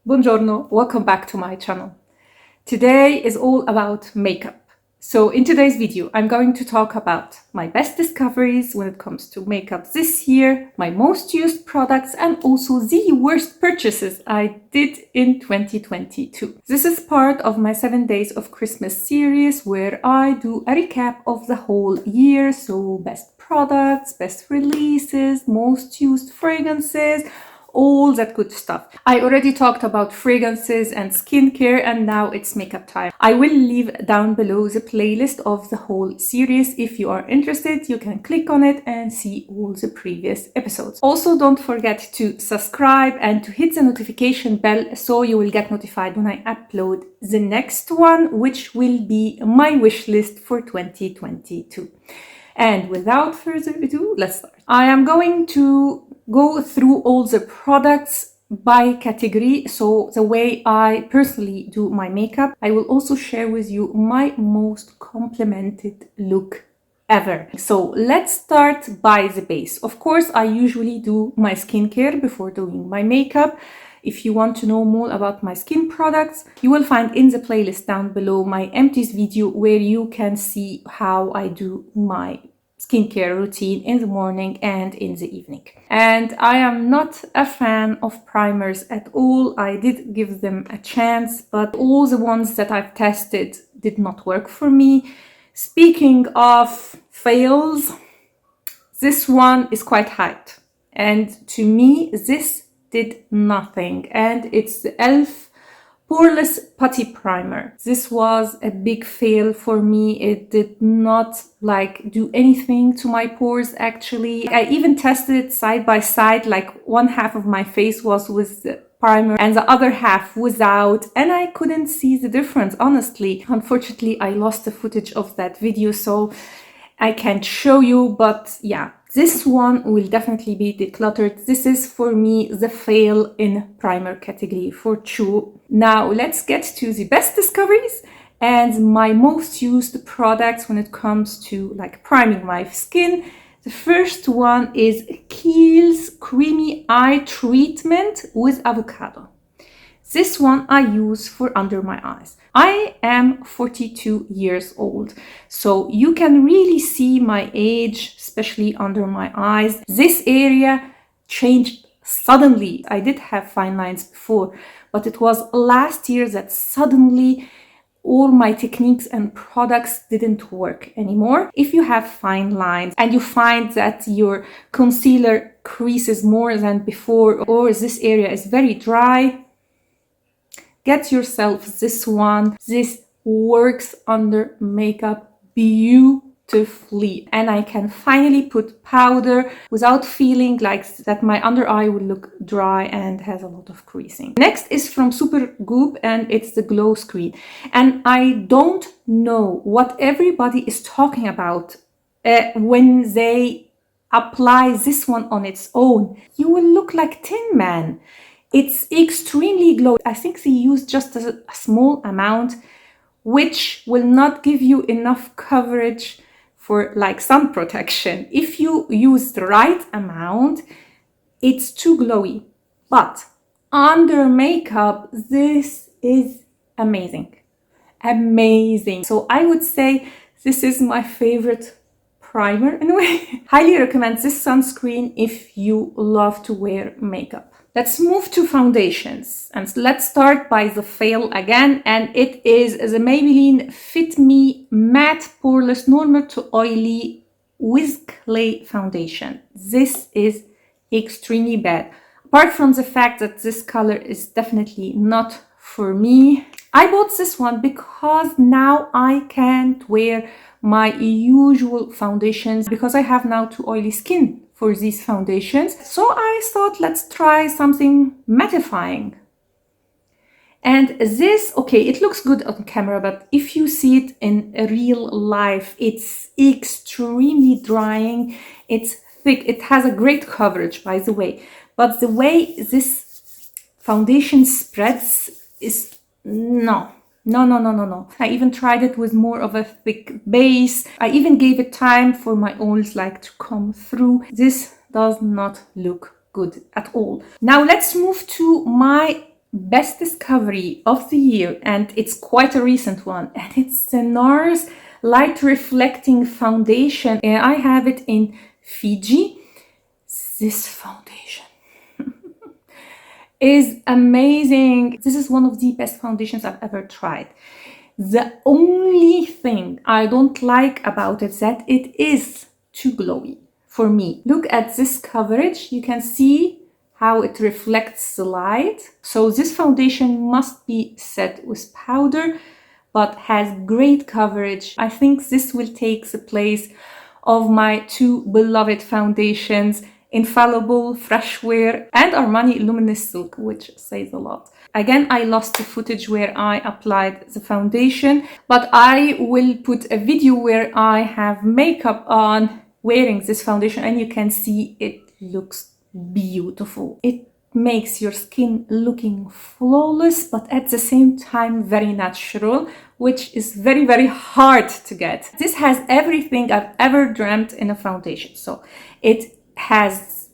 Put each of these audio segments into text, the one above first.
Buongiorno, welcome back to my channel. Today is all about makeup. So in today's video, I'm going to talk about my best discoveries when it comes to makeup this year, my most used products, and also the worst purchases I did in 2022. This is part of my 7 days of Christmas series where I do a recap of the whole year. So best products, best releases, most used fragrances, all that good stuff. I already talked about fragrances and skincare, and now it's makeup time. I will leave down below the playlist of the whole series. If you are interested, you can click on it and see all the previous episodes. Also, don't forget to subscribe and to hit the notification bell so you will get notified when I upload the next one, which will be my wish list for 2022. And without further ado, let's start. I am going to go through all the products by category, so the way I personally do my makeup. I will also share with you my most complimented look ever. So let's start by the base. Of course, I usually do my skincare before doing my makeup. If you want to know more about my skin products, you will find in the playlist down below my empties video where you can see how I do my skincare routine in the morning and in the evening. And I am not a fan of primers at all. I did give them a chance, but all the ones that I've tested did not work for me. Speaking of fails, this one is quite hyped. And to me, this did nothing. And it's the e.l.f. Poreless Putty Primer. This was a big fail for me. It did not do anything to my pores actually. I even tested it side by side, like one half of my face was with the primer and the other half without, and I couldn't see the difference, honestly. Unfortunately, I lost the footage of that video, so I can't show you, but yeah, this one will definitely be decluttered. This is for me the fail in primer category for sure. Now let's get to the best discoveries and my most used products when it comes to priming my skin. The first one is Kiehl's Creamy Eye Treatment with Avocado. This one I use for under my eyes. I am 42 years old, so you can really see my age, especially under my eyes. This area changed suddenly. I did have fine lines before, but it was last year that suddenly all my techniques and products didn't work anymore. If you have fine lines and you find that your concealer creases more than before, or this area is very dry, get yourself this one. This works under makeup beautifully. And I can finally put powder without feeling like that my under eye will look dry and has a lot of creasing. Next is from SUPERGOO and it's the Glow Screen. And I don't know what everybody is talking about when they apply this one on its own. You will look like Tin Man. It's extremely glowy. I think they use just a small amount, which will not give you enough coverage for sun protection. If you use the right amount, it's too glowy. But under makeup, this is amazing. Amazing. So I would say this is my favorite primer in a way. Highly recommend this sunscreen if you love to wear makeup. Let's move to foundations, and let's start by the fail again, and it is the Maybelline Fit Me Matte Poreless Normal to Oily with Clay Foundation. This is extremely bad. Apart from the fact that this color is definitely not for me, I bought this one because now I can't wear my usual foundations because I have now too oily skin for these foundations. So I thought, let's try something mattifying. And this, okay, it looks good on camera, but if you see it in real life, it's extremely drying. It's thick. It has a great coverage, by the way. But the way this foundation spreads is no. I even tried it with more of a thick base. I even gave it time for my oils to come through. This does not look good at all. Now let's move to my best discovery of the year, and it's quite a recent one, and it's the NARS Light Reflecting Foundation, and I have it in Fiji. This foundation is amazing. This is one of the best foundations I've ever tried. The only thing I don't like about it is that it is too glowy for me. Look at this coverage. You can see how it reflects the light. So this foundation must be set with powder, but has great coverage. I think this will take the place of my two beloved foundations, Infallible Fresh Wear and Armani Luminous Silk, which says a lot. Again, I lost the footage where I applied the foundation, but I will put a video where I have makeup on wearing this foundation, and you can see it looks beautiful. It makes your skin looking flawless, but at the same time very natural, which is very, very hard to get. This has everything I've ever dreamt in a foundation. So it has,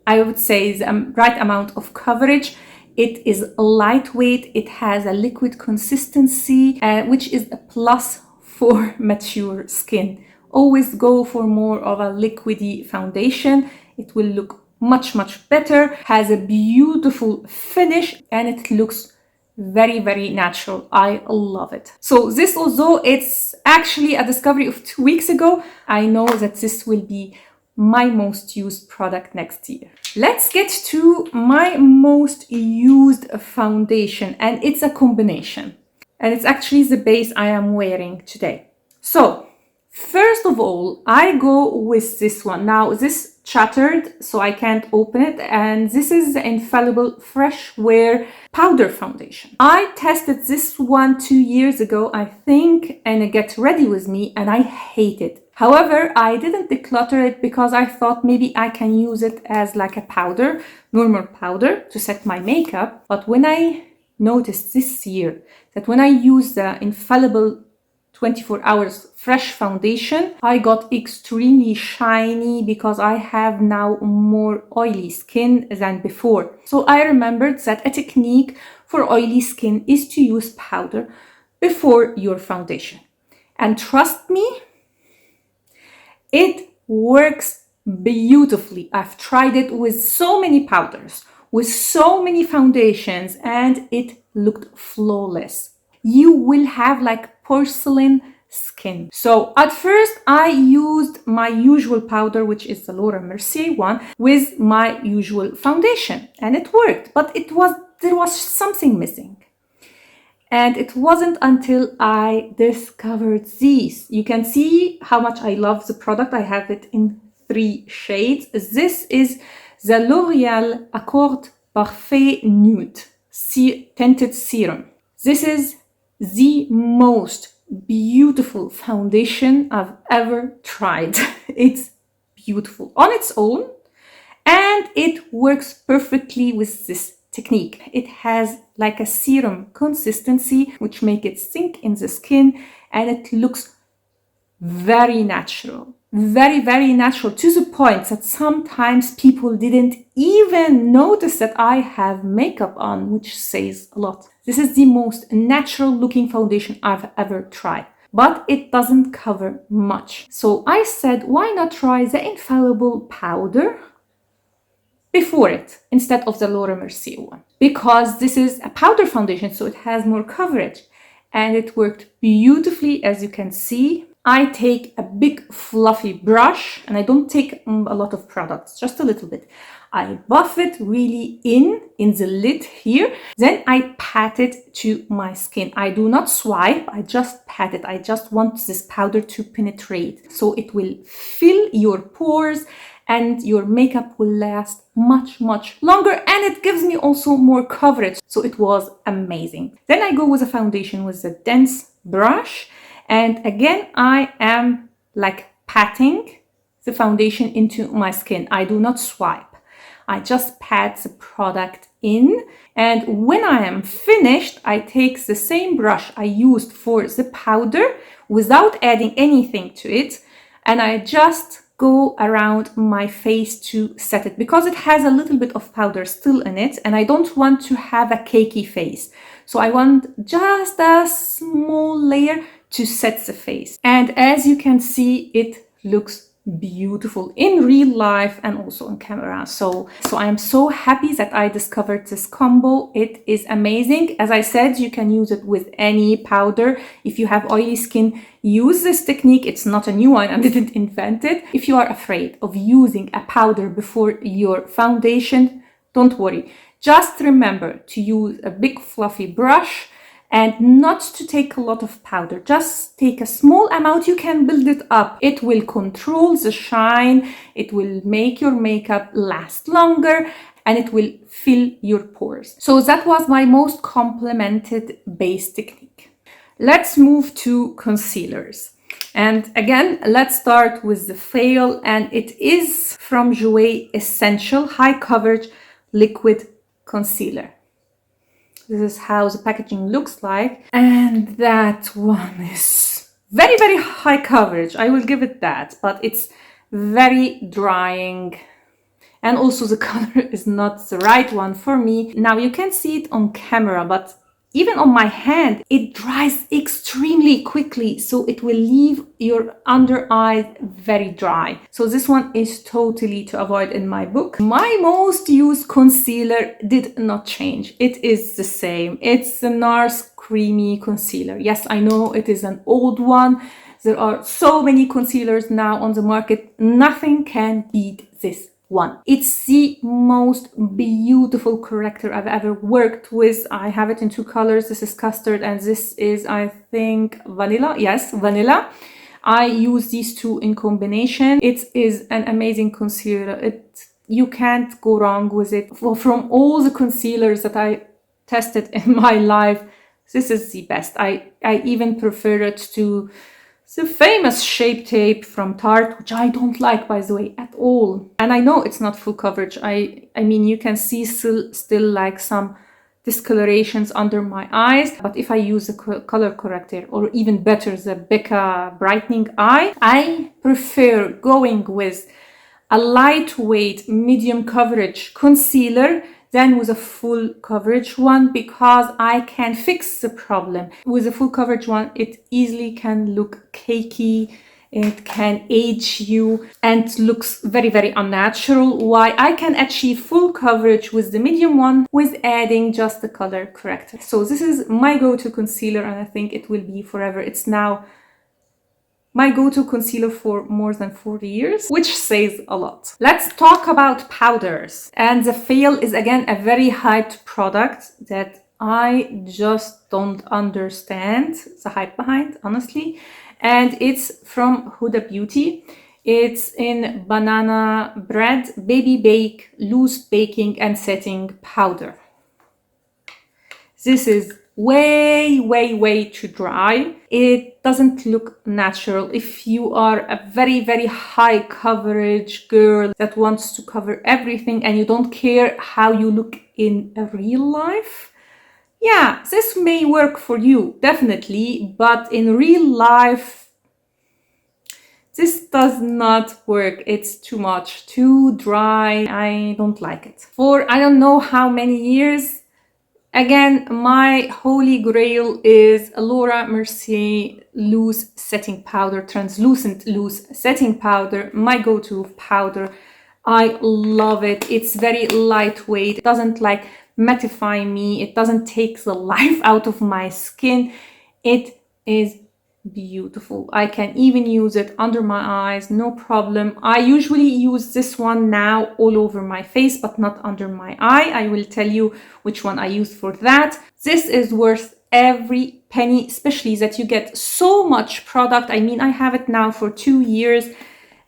I would say, the right amount of coverage. It is lightweight. It has a liquid consistency, which is a plus for mature skin. Always go for more of a liquidy foundation. It will look much better, has a beautiful finish, and it looks very, very natural. I love it. So this, although it's actually a discovery of 2 weeks ago, I know that this will be my most used product next year. Let's get to my most used foundation, and it's a combination, and it's actually the base I am wearing today. So first of all, I go with this one. Now this shattered, so I can't open it, and this is the Infallible Fresh Wear Powder Foundation. I tested this one 2 years ago, I think, in a Get Ready With Me, and I hate it. However, I didn't declutter it because I thought maybe I can use it as like a powder, normal powder, to set my makeup. But when I noticed this year that when I use the Infallible 24 hours fresh foundation, I got extremely shiny because I have now more oily skin than before. So I remembered that a technique for oily skin is to use powder before your foundation. And trust me, it works beautifully. I've tried it with so many powders, with so many foundations, and it looked flawless. You will have like porcelain skin. So at first I used my usual powder, which is the Laura Mercier one, with my usual foundation, and it worked, but there was something missing. And it wasn't until I discovered these. You can see how much I love the product. I have it in 3 shades. This is the L'Oreal Accord Parfait Nude Tinted Serum. This is the most beautiful foundation I've ever tried. It's beautiful on its own, and it works perfectly with this technique. It has like a serum consistency, which makes it sink in the skin, and it looks very natural. Very, very natural, to the point that sometimes people didn't even notice that I have makeup on, which says a lot. This is the most natural looking foundation I've ever tried, but it doesn't cover much. So I said, why not try the Infallible powder before it instead of the Laura Mercier one? Because this is a powder foundation, so it has more coverage, and it worked beautifully. As you can see, I take a big fluffy brush, and I don't take a lot of products, just a little bit. I buff it really in the lid here. Then I pat it to my skin. I do not swipe, I just pat it. I just want this powder to penetrate, so it will fill your pores and your makeup will last much longer, and it gives me also more coverage. So it was amazing. Then I go with a foundation with a dense brush, and again I am like patting the foundation into my skin. I do not swipe, I just pat the product in, and when I am finished, I take the same brush I used for the powder without adding anything to it, and I just go around my face to set it because it has a little bit of powder still in it and I don't want to have a cakey face. So I want just a small layer to set the face. And as you can see, it looks beautiful in real life and also on camera. So I am so happy that I discovered this combo. It is amazing. As I said, you can use it with any powder. If you have oily skin, use this technique. It's not a new one, I didn't invent it. If you are afraid of using a powder before your foundation, don't worry. Just remember to use a big fluffy brush and not to take a lot of powder. Just take a small amount. You can build it up. It will control the shine. It will make your makeup last longer and it will fill your pores. So that was my most complimented base technique. Let's move to concealers. And again, let's start with the fail, and it is from JOUER Essential High Coverage Liquid Concealer. This is how the packaging looks like. And that one is very, very high coverage. I will give it that, but it's very drying. And also the color is not the right one for me. Now you can see it on camera, but even on my hand, it dries extremely quickly. So it will leave your under eye very dry. So this one is totally to avoid in my book. My most used concealer did not change. It is the same. It's the NARS Creamy Concealer. Yes, I know it is an old one. There are so many concealers now on the market. Nothing can beat this one. It's the most beautiful corrector I've ever worked with. I have it in two colors. This is custard and this is, I think, vanilla. Yes, vanilla. I use these two in combination. It is an amazing concealer. You can't go wrong with it. From all the concealers that I tested in my life, this is the best. I even prefer it to the famous Shape Tape from Tarte, which I don't like, by the way, at all. And I know it's not full coverage. I mean, you can see still like some discolorations under my eyes. But if I use a color corrector, or even better, the Becca Brightening Eye, I prefer going with a lightweight, medium coverage concealer than with a full coverage one, because I can fix the problem. With a full coverage one, it easily can look cakey, it can age you, and looks very, very unnatural. Why I can achieve full coverage with the medium one with adding just the color corrector. So this is my go-to concealer, and I think it will be forever. It's now my go-to concealer for more than 40 years, which says a lot. Let's talk about powders. And the fail is again a very hyped product that I just don't understand the hype behind, honestly. And it's from Huda Beauty. It's in banana bread, baby bake, loose baking and setting powder. This is way too dry. It doesn't look natural. If you are a very, very high coverage girl that wants to cover everything and you don't care how you look in real life, yeah, this may work for you, definitely, but in real life, this does not work. It's too much, too dry. I don't like it. For I don't know how many years, again, my holy grail is Laura Mercier loose setting powder, translucent loose setting powder, my go-to powder. I love it. It's very lightweight. It doesn't like mattify me. It doesn't take the life out of my skin. It is beautiful. I can even use it under my eyes, no problem. I usually use this one now all over my face, but not under my eye. I will tell you which one I use for that. This is worth every penny, especially that you get so much product. I mean, I have it now for 2 years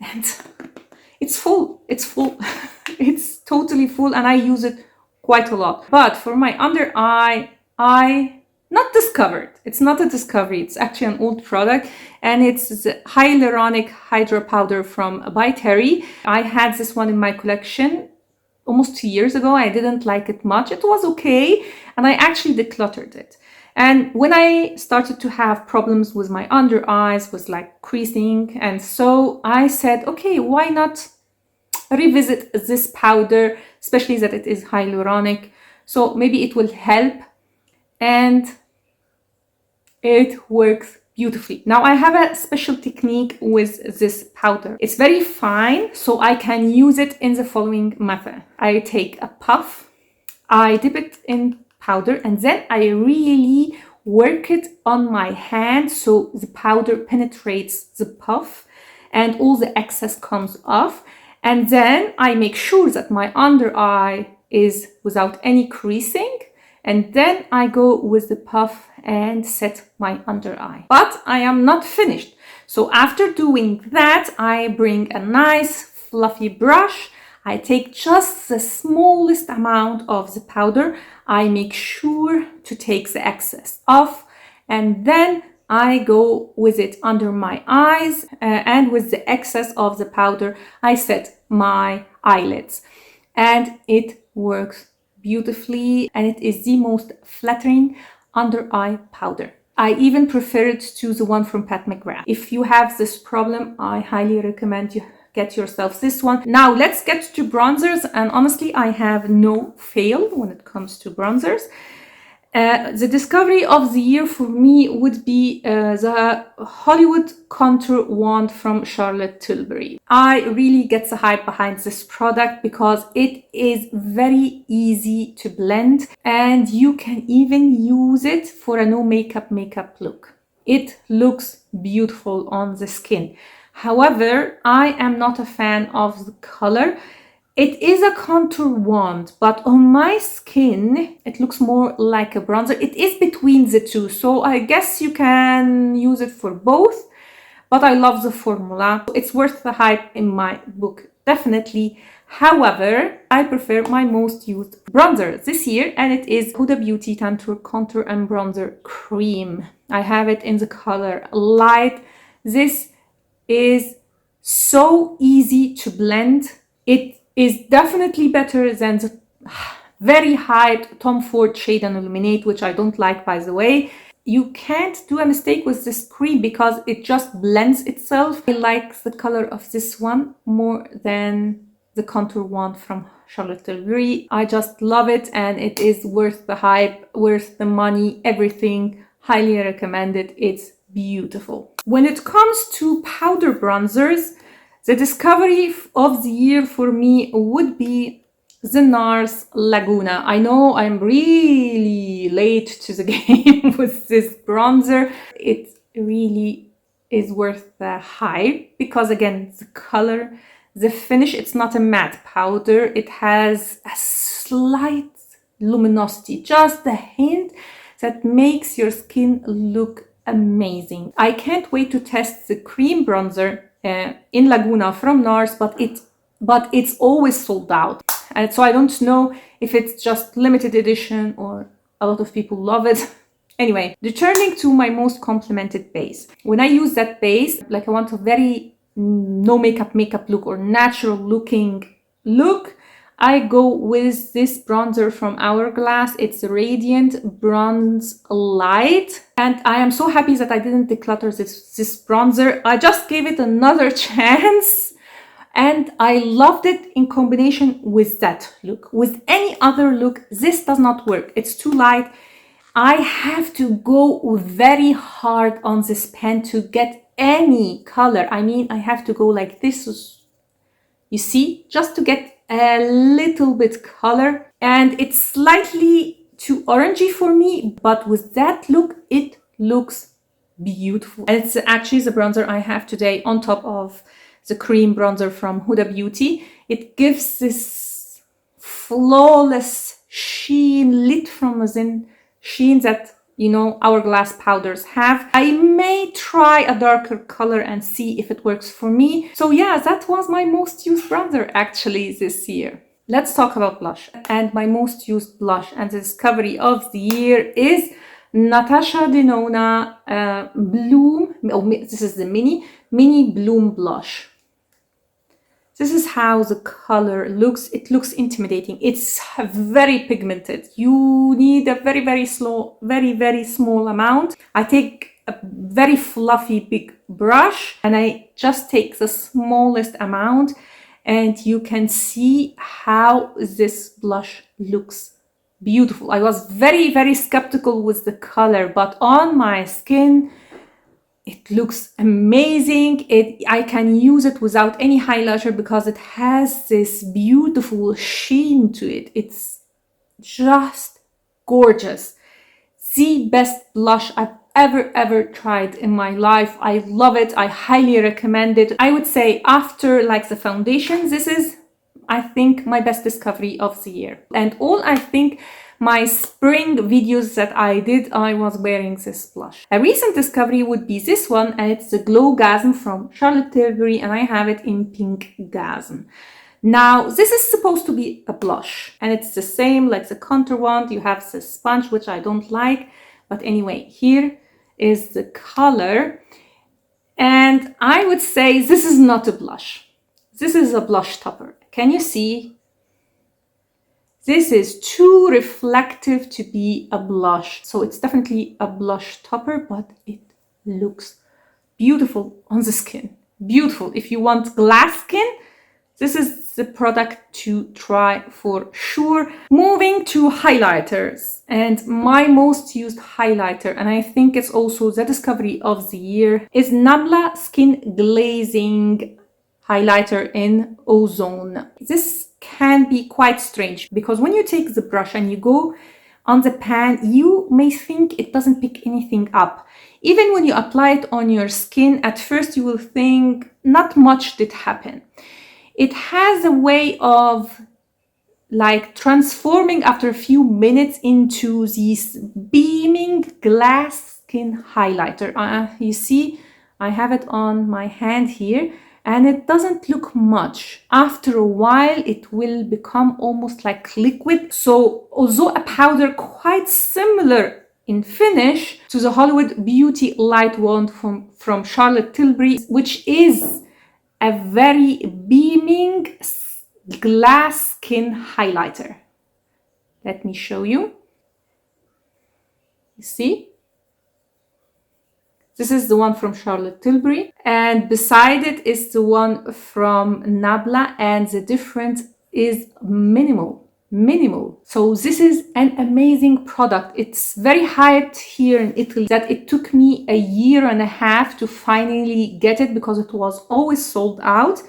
and it's full. It's full. It's totally full and I use it quite a lot. But for my under eye, not discovered. It's not a discovery. It's actually an old product, and it's the Hyaluronic Hydra powder from by Terry. I had this one in my collection almost 2 years ago. I didn't like it much. It was okay, and I actually decluttered it. And when I started to have problems with my under eyes, was like creasing, and so I said, okay, why not revisit this powder, especially that it is hyaluronic, so maybe it will help, and it works beautifully. Now I have a special technique with this powder. It's very fine, so I can use it in the following method. I take a puff, I dip it in powder, and then I really work it on my hand so the powder penetrates the puff and all the excess comes off. And then I make sure that my under eye is without any creasing. And then I go with the puff and set my under eye. But I am not finished. So after doing that, I bring a nice fluffy brush. I take just the smallest amount of the powder. I make sure to take the excess off. And then I go with it under my eyes, and with the excess of the powder, I set my eyelids. And it works beautifully, and it is the most flattering under eye powder. I even prefer it to the one from Pat McGrath. If you have this problem, I highly recommend you get yourself this one. Now let's get to bronzers, and honestly I have no fail when it comes to bronzers. The discovery of the year for me would be the Hollywood Contour Wand from Charlotte Tilbury. I really get the hype behind this product because it is very easy to blend, and you can even use it for a no makeup look. It looks beautiful on the skin. However, I am not a fan of the color. It is a contour wand, but on my skin, it looks more like a bronzer. It is between the two, so I guess you can use it for both, but I love the formula. It's worth the hype in my book, definitely. However, I prefer my most used bronzer this year, and it is Huda Beauty Tantour Contour and Bronzer Cream. I have it in the color Light. This is so easy to blend. It is definitely better than the very hyped Tom Ford Shade and Illuminate, which I don't like, by the way. You can't do a mistake with this cream because it just blends itself. I like the color of this one more than the contour wand from Charlotte Tilbury. I just love it, and it is worth the hype, worth the money, everything. Highly recommended. It's beautiful. When it comes to powder bronzers, the discovery of the year for me would be the NARS Laguna. I know I'm really late to the game with this bronzer. It really is worth the hype because, again, the color, the finish, it's not a matte powder. It has a slight luminosity, just a hint that makes your skin look amazing. I can't wait to test the cream bronzer in Laguna from NARS, but it's always sold out, and so I don't know if it's just limited edition or a lot of people love it. Anyway, returning to my most complimented base. When I use that base, like I want a very no makeup look or natural looking look, I go with this bronzer from Hourglass. It's Radiant Bronze Light. And I am so happy that I didn't declutter this bronzer. I just gave it another chance. And I loved it in combination with that look. With any other look, this does not work. It's too light. I have to go very hard on this pen to get any color. I mean, I have to go like this. You see, just to get a little bit color, and it's slightly too orangey for me, but with that look it looks beautiful. And it's actually the bronzer I have today on top of the cream bronzer from Huda Beauty. It gives this flawless sheen, lit from within sheen that, you know, Hourglass powders have. I may try a darker color and see if it works for me. So yeah, that was my most used bronzer actually this year. Let's talk about blush. And my most used blush and the discovery of the year is Natasha Denona Bloom. Oh, this is the mini Bloom blush. This is how the color looks. It looks intimidating. It's very pigmented. You need a very, very small amount. I take a very fluffy big brush and I just take the smallest amount, and you can see how this blush looks beautiful. I was very, very skeptical with the color, but on my skin, it looks amazing. I can use it without any highlighter because it has this beautiful sheen to it. It's just gorgeous. The best blush I've ever tried in my life. I love it. I highly recommend it. I would say after like the foundation, this is, I think, my best discovery of the year. And all I think my spring videos that I did, I was wearing this blush. A recent discovery would be this one, and it's the Glow Gasm from Charlotte Tilbury, and I have it in Pink Gasm. Now, this is supposed to be a blush, and it's the same like the contour one. You have the sponge, which I don't like, but anyway, here is the color, and I would say this is not a blush. This is a blush topper. Can you see? This is too reflective to be a blush. So it's definitely a blush topper, but it looks beautiful on the skin. Beautiful. If you want glass skin, this is the product to try for sure. Moving to highlighters, and my most used highlighter, and I think it's also the discovery of the year, is NABLA Skin Glazing highlighter in Ozone. This can be quite strange because when you take the brush and you go on the pan, you may think it doesn't pick anything up. Even when you apply it on your skin, at first you will think not much did happen. It has a way of like transforming after a few minutes into this beaming glass skin highlighter. You see, I have it on my hand here, and it doesn't look much. After a while, it will become almost like liquid. So although a powder quite similar in finish to the Hollywood Beauty Light Wand from Charlotte Tilbury, which is a very beaming glass skin highlighter. Let me show you. You see? This is the one from Charlotte Tilbury, and beside it is the one from NABLA, and the difference is minimal. So this is an amazing product. It's very hyped here in Italy that it took me a year and a half to finally get it because it was always sold out.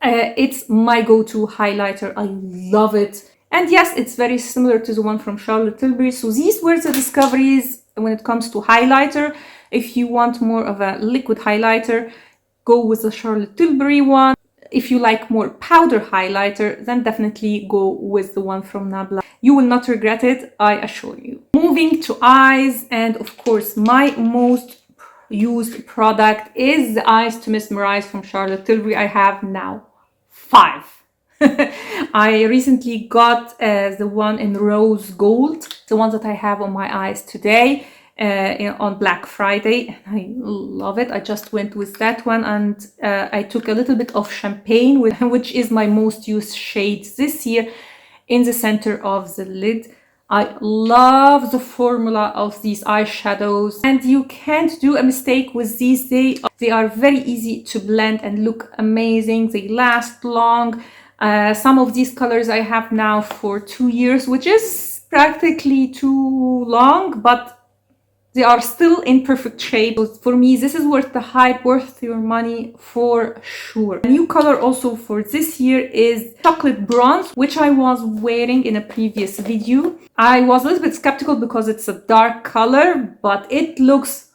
It's my go-to highlighter. I love it. And yes, it's very similar to the one from Charlotte Tilbury. So these were the discoveries when it comes to highlighter. If you want more of a liquid highlighter, go with the Charlotte Tilbury one. If you like more powder highlighter, then definitely go with the one from NABLA. You will not regret it, I assure you. Moving to eyes, and of course my most used product is the Eyes to Mesmerize from Charlotte Tilbury. I have now 5. I recently got the one in rose gold, the one that I have on my eyes today. On Black Friday. I love it. I just went with that one, and I took a little bit of champagne, which is my most used shade this year, in the center of the lid. I love the formula of these eyeshadows, and you can't do a mistake with these. They are very easy to blend and look amazing. They last long. Some of these colors I have now for 2 years, which is practically too long, but they are still in perfect shape. So for me, this is worth the hype, worth your money for sure. A new color also for this year is Chocolate Bronze, which I was wearing in a previous video. I was a little bit skeptical because it's a dark color, but it looks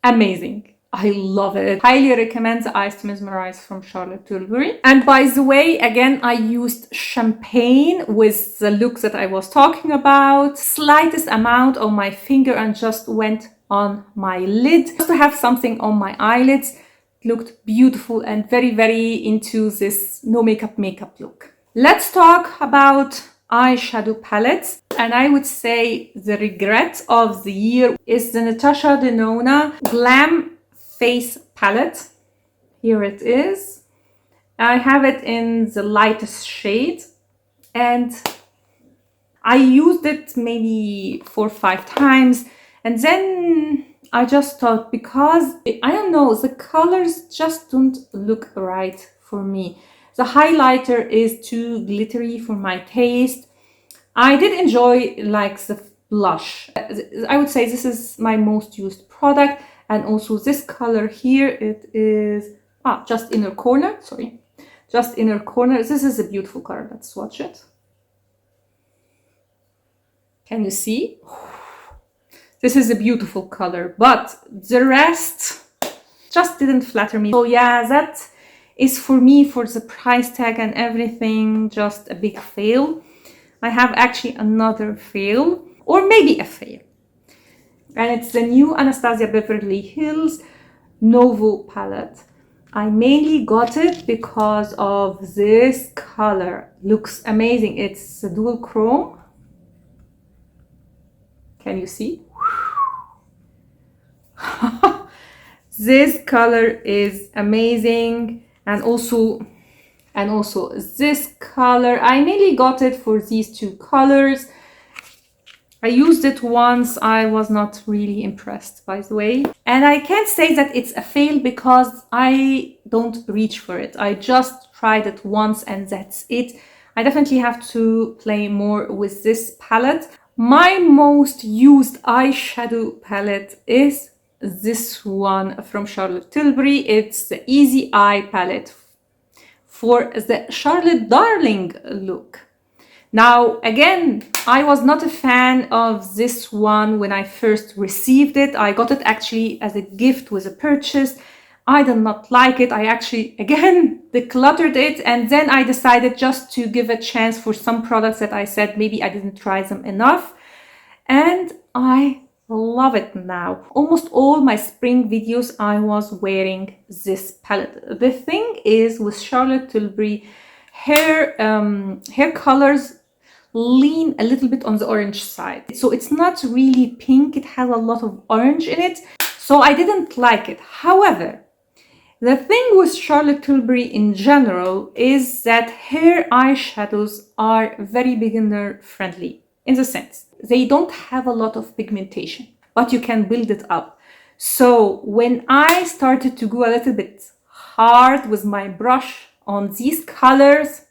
amazing. I love it. Highly recommend the Eyes to Mesmerize from Charlotte Tilbury. And by the way, again, I used champagne with the look that I was talking about. Slightest amount on my finger and just went on my lid. Just to have something on my eyelids. It looked beautiful and very into this no makeup look. Let's talk about eyeshadow palettes, and I would say the regret of the year is the Natasha Denona Glam Face palette. Here it is, I have it in the lightest shade, and I used it maybe 4 or 5 times, and then I just thought, because I don't know, the colors just don't look right for me. The highlighter is too glittery for my taste. I did enjoy like the blush. I would say this is my most used product, and also this color here, it is just inner corner, sorry, just inner corner. This is a beautiful color. Let's swatch it. Can you see? This is a beautiful color, but the rest just didn't flatter me. So yeah, that is for me, for the price tag and everything, just a big fail. I have actually another fail, or maybe a fail, and it's the new Anastasia Beverly Hills Novo palette. I mainly got it because of this color. Looks amazing. It's a dual chrome. Can you see? This color is amazing, and also this color. I mainly got it for these two colors. I used it once. I was not really impressed, by the way. And I can't say that it's a fail because I don't reach for it. I just tried it once and that's it. I definitely have to play more with this palette. My most used eyeshadow palette is this one from Charlotte Tilbury. It's the Easy Eye palette for the Charlotte Darling look. Now, again, I was not a fan of this one when I first received it. I got it actually as a gift with a purchase. I did not like it. I actually, again, decluttered it, and then I decided just to give a chance for some products that I said maybe I didn't try them enough. And I love it now. Almost all my spring videos I was wearing this palette. The thing is, with Charlotte Tilbury, hair colors lean a little bit on the orange side. So it's not really pink. It has a lot of orange in it. So I didn't like it. However, the thing with Charlotte Tilbury in general is that her eyeshadows are very beginner friendly, in the sense they don't have a lot of pigmentation, but you can build it up. So when I started to go a little bit hard with my brush on these colors,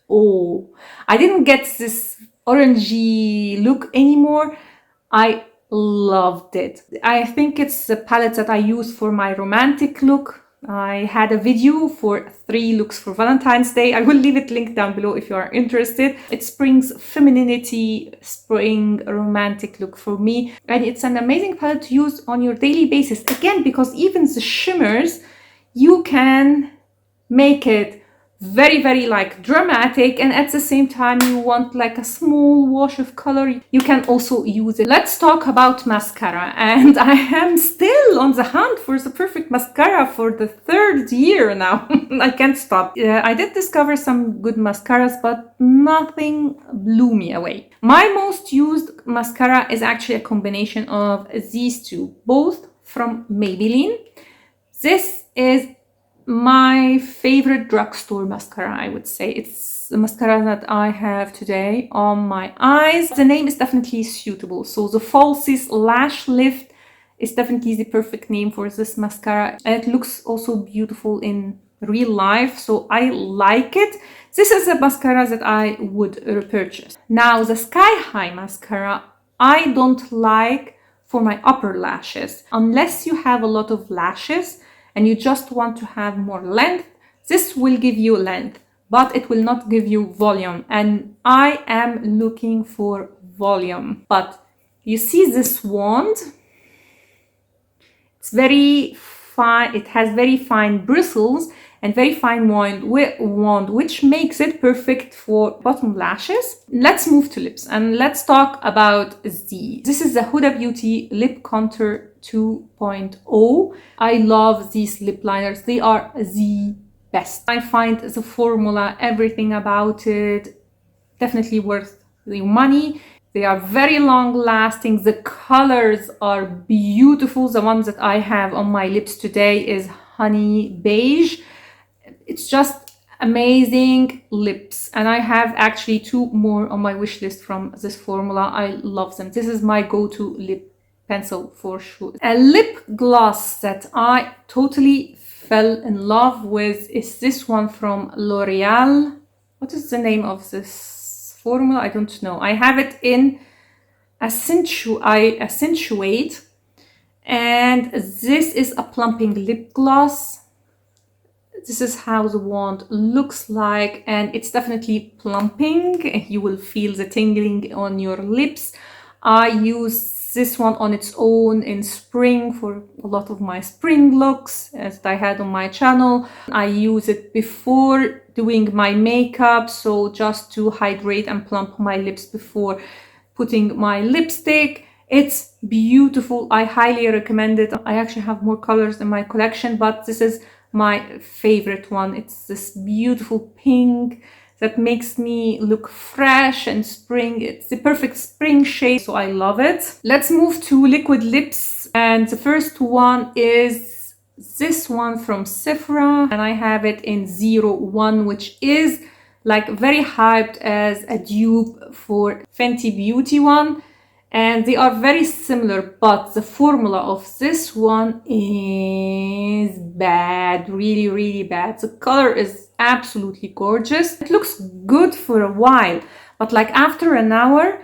oh, I didn't get this orangey look anymore. I loved it. I think it's the palette that I use for my romantic look. I had a video for 3 looks for Valentine's Day. I will leave it linked down below if you are interested. It springs femininity, spring romantic look for me. And it's an amazing palette to use on your daily basis. Again, because even the shimmers, you can make it very, very like dramatic, and at the same time you want like a small wash of color, you can also use it. Let's talk about mascara, and I am still on the hunt for the perfect mascara for the 3rd year now. I can't stop. I did discover some good mascaras, but nothing blew me away. My most used mascara is actually a combination of these two, both from Maybelline. This is my favorite drugstore mascara, I would say. It's the mascara that I have today on my eyes. The name is definitely suitable. So the Falsies Lash Lift is definitely the perfect name for this mascara. And it looks also beautiful in real life, so I like it. This is a mascara that I would repurchase. Now, the Sky High mascara, I don't like for my upper lashes. Unless you have a lot of lashes and you just want to have more length, this will give you length, but it will not give you volume. And I am looking for volume. But you see this wand? It's very fine. It has very fine bristles and very fine wand, which makes it perfect for bottom lashes. Let's move to lips and let's talk about these. This is the Huda Beauty Lip Contour 2.0. I love these lip liners. They are the best. I find the formula, everything about it, definitely worth the money. They are very long lasting. The colors are beautiful. The ones that I have on my lips today is honey beige. It's just amazing lips, and I have actually 2 more on my wish list from this formula. I love them. This is my go-to lip pencil for sure. A lip gloss that I totally fell in love with is this one from L'Oreal. What is the name of this formula? I don't know. I have it in Accentuate, and this is a plumping lip gloss. This is how the wand looks like, and it's definitely plumping. You will feel the tingling on your lips. I use this one on its own in spring for a lot of my spring looks as I had on my channel. I use it before doing my makeup, so just to hydrate and plump my lips before putting my lipstick. It's beautiful. I highly recommend it. I actually have more colors in my collection, but this is my favorite one. It's this beautiful pink that makes me look fresh and spring. It's the perfect spring shade, so I love it. Let's move to liquid lips, and the first one is this one from Sephora, and I have it in 01, which is like very hyped as a dupe for Fenty Beauty one, and they are very similar, but the formula of this one is bad, really bad. The color is absolutely gorgeous. It looks good for a while, but like after an hour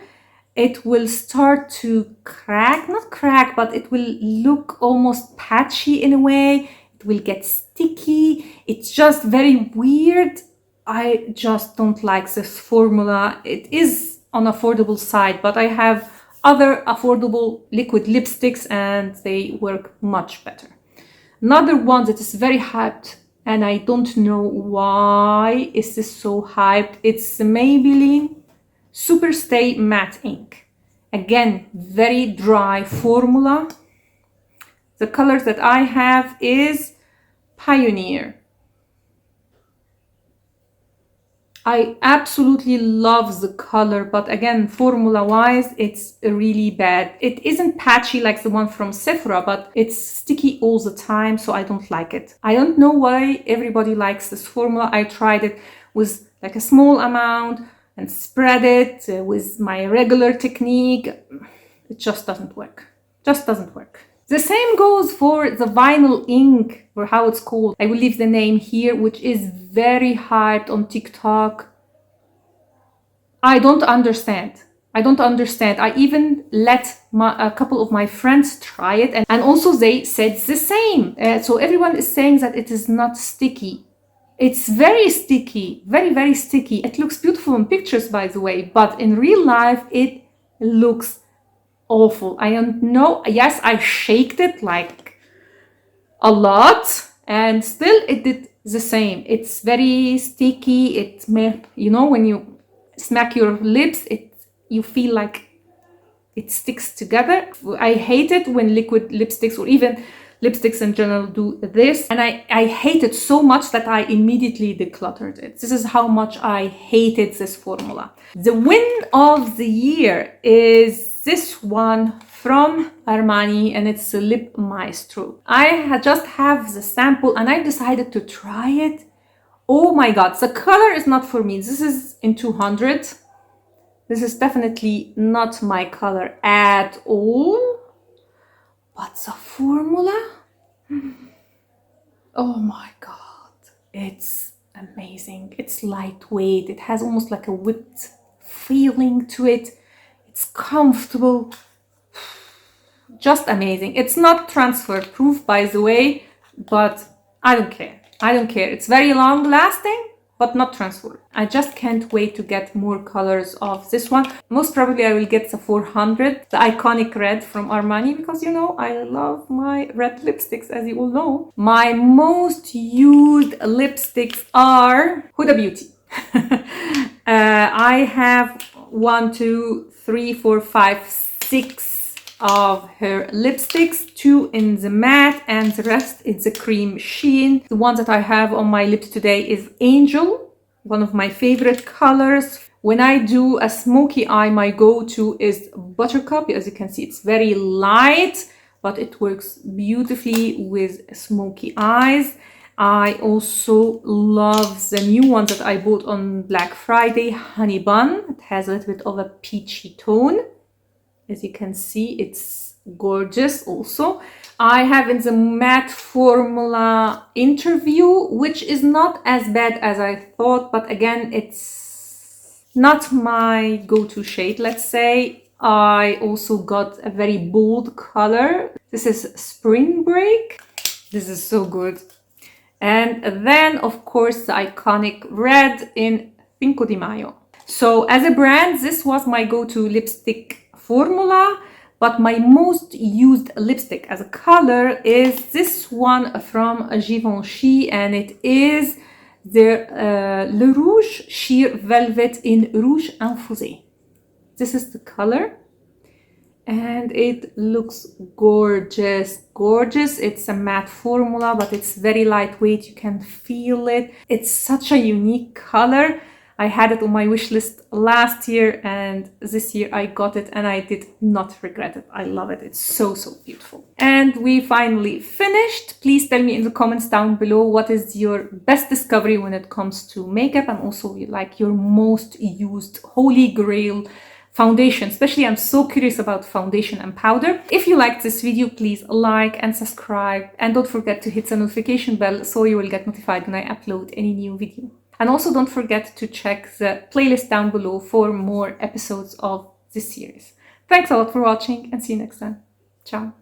it will start to crack, not crack, but it will look almost patchy in a way. It will get sticky. It's just very weird. I just don't like this formula. It is on affordable side, but I have other affordable liquid lipsticks and they work much better. Another one that is very hyped, and I don't know why is this so hyped. It's the Maybelline Superstay Matte Ink. Again, very dry formula. The colors that I have is Pioneer. I absolutely love the color, but again, formula wise, it's really bad. It isn't patchy like the one from Sephora, but it's sticky all the time, so I don't like it. I don't know why everybody likes this formula. I tried it with like a small amount and spread it with my regular technique. It just doesn't work. Just doesn't work. The same goes for the vinyl ink, or how it's called. I will leave the name here, which is very hyped on TikTok. I don't understand. I don't understand. I even let a couple of my friends try it, and also they said the same. So everyone is saying that it is not sticky. It's very sticky, very sticky. It looks beautiful in pictures, by the way, but in real life, it looks awful. I don't know. Yes, I shaked it like a lot, and still it did the same. It's very sticky. It may, you know, when you smack your lips, you feel like it sticks together. I hate it when liquid lipsticks or even lipsticks in general do this, and I hate it so much that I immediately decluttered it. This is how much I hated this formula. The win of the year is this one from Armani, and it's a Lip Maestro. I just have the sample and I decided to try it. Oh my god, the color is not for me. This is in 200. This is definitely not my color at all. But the formula, oh my god, it's amazing. It's lightweight. It has almost like a whipped feeling to it. It's comfortable. Just amazing. It's not transfer proof, by the way, but I don't care. I don't care. It's very long lasting, but not transfer. I just can't wait to get more colors of this one. Most probably I will get the 400, the iconic red from Armani, because you know I love my red lipsticks, as you all know. My most used lipsticks are Huda Beauty. I have 1, 2, 3, 4, 5, 6 of her lipsticks, 2 in the matte and the rest in the cream sheen. The one that I have on my lips today is Angel, one of my favorite colors. When I do a smoky eye, my go-to is Buttercup. As you can see, it's very light, but it works beautifully with smoky eyes. I also love the new ones that I bought on Black Friday, Honey Bun. It has a little bit of a peachy tone. As you can see, it's gorgeous also. I have in the matte formula Interview, which is not as bad as I thought, but again, it's not my go-to shade, let's say. I also got a very bold color. This is Spring Break. This is so good. And then, of course, the iconic red in Cinco de Mayo. So as a brand, this was my go-to lipstick formula. But my most used lipstick as a color is this one from Givenchy, and it is the Le Rouge Sheer Velvet in Rouge Infusé. This is the color, and it looks gorgeous, gorgeous. It's a matte formula, but it's very lightweight. You can feel it. It's such a unique color. I had it on my wish list last year, and this year I got it and I did not regret it. I love it. It's so, so beautiful. And we finally finished. Please tell me in the comments down below what is your best discovery when it comes to makeup, and also like your most used holy grail foundation. Especially I'm so curious about foundation and powder. If you liked this video, please like and subscribe, and don't forget to hit the notification bell so you will get notified when I upload any new video. And also don't forget to check the playlist down below for more episodes of this series. Thanks a lot for watching, and see you next time. Ciao.